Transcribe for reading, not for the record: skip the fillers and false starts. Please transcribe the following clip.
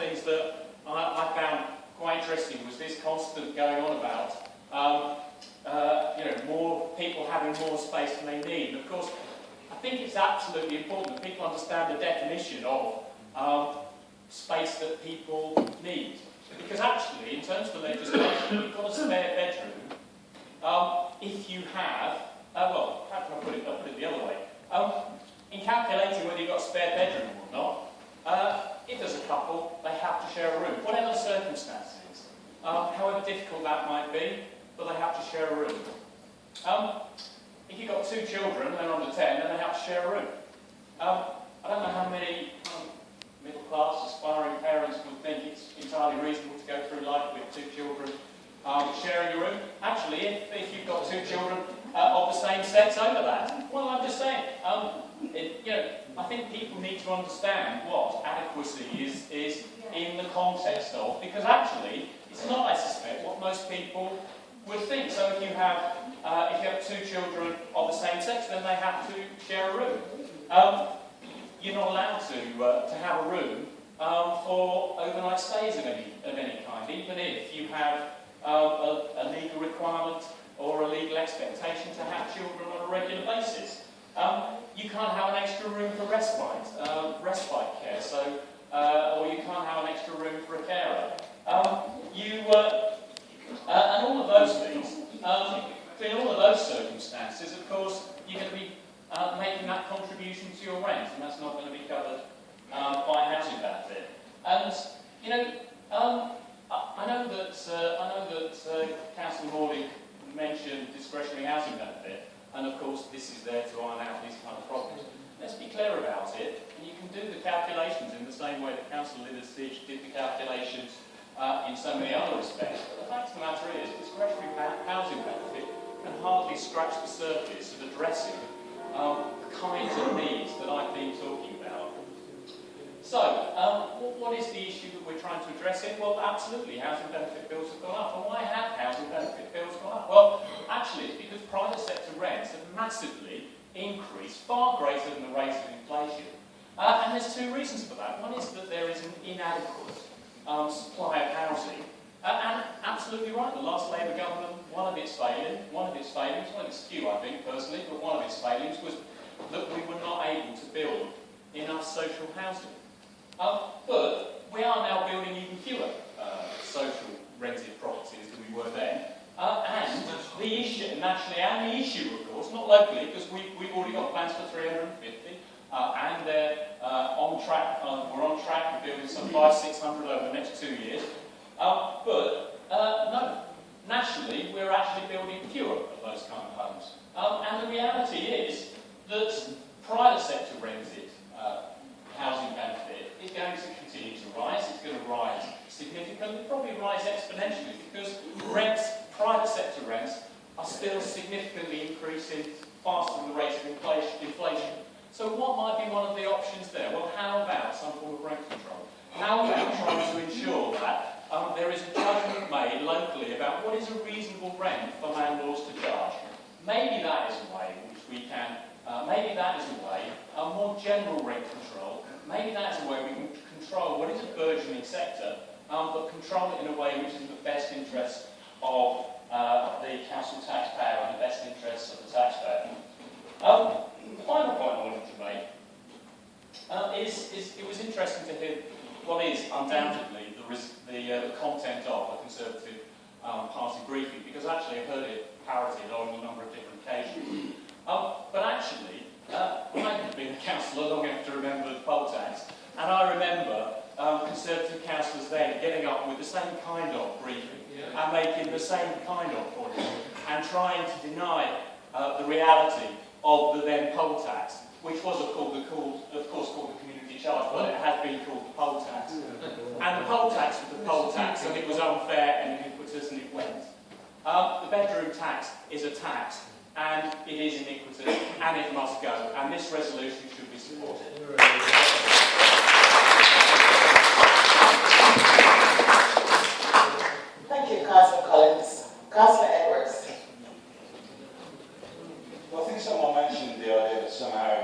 things that I found quite interesting was this constant going on about more people having more space than they need. And of course, I think it's absolutely important that people understand the definition of space that people need. Because actually, in terms of the legislation, you've got a spare bedroom. If you have, well, how can I put it? I'll put it the other way. In calculating whether you've got a spare bedroom or not, if there's a couple, they have to share a room, whatever the circumstances, however difficult that might be, but they have to share a room. If you've got 2 children, they're under 10, then they have to share a room. I don't know how many middle-class, aspiring parents would think it's entirely reasonable to go through life with 2 children sharing a room. Actually, if you've got 2 children of the same sex over that, well, I'm just saying, I think people need to understand what adequacy is in the context of, because actually, it's not, I suspect, what most people would think. So if you have 2 children of the same sex, then they have to share a room. You're not allowed to have a room for overnight stays of any kind, even if you have a legal requirement or a legal expectation to have children on a regular basis. You can't have an extra room for respite care, so or you can't have an extra room for a carer. And all of those things. In all of those circumstances, of course, you're going to be making that contribution to your rent, and that's not going to be covered by housing benefit. And I know that Councillor Morley mentioned discretionary housing benefit, and of course this is there to iron out these kind of problems. Let's be clear about it, and you can do the calculations in the same way that Councillor Liversidge did the calculations in so many other respects. But the fact of the matter is, discretionary housing benefit can hardly scratch the surface of addressing the kinds of needs that I've been talking about. So, what is the issue that we're trying to address here? Well, absolutely, housing benefit bills have gone up. And why have housing benefit bills gone up? Well, actually, it's because private sector rents have massively increased, far greater than the rate of inflation. And there's 2 reasons for that. One is that there is an inadequate supply of housing. And absolutely right, the last Labour government, one of its failings, well, it's few, I think, personally, but one of its failings was that we were not able to build enough social housing. But we are now building even fewer social rented properties than we were then. And the issue, nationally, and the issue, of course, not locally, because we've already got plans for 350, and they're on track. We're on track for building some 500-600 over the next 2 years. But no, nationally, we're actually building fewer of those kind of homes. And the reality is that private sector rented housing benefit is going to continue to rise. It's going to rise significantly, probably rise exponentially, because private sector rents are still significantly increasing faster than the rate of inflation. So what might be one of the options there? Well, how about some form of rent control? How about trying to ensure that there is a judgment made locally about what is a reasonable rent for landlords to charge? Maybe that is a way in which we can, maybe that is a way, a more general rent control, maybe that is a way we can control what is a burgeoning sector, but control it in a way which is in the best interest of the council taxpayer and the best interests of the taxpayer. The final point I wanted to make is it was interesting to hear what is undoubtedly the content of the Conservative Party briefing, because actually I've heard it parroted on a number of different occasions. But actually, I have been a councillor long enough to remember the poll tax, and I remember Conservative councillors then getting up with the same kind of briefing and making the same kind of points and trying to deny the reality of the then poll tax, which was of course called the community charge, but it had been called the poll tax. And the poll tax was the poll tax, and it was unfair and iniquitous, and it went. The bedroom tax is a tax, and it is iniquitous, and it must go. And this resolution should be supported. Thank you, Councillor Collins. Councillor Edwards. Well, I think someone mentioned the idea that somehow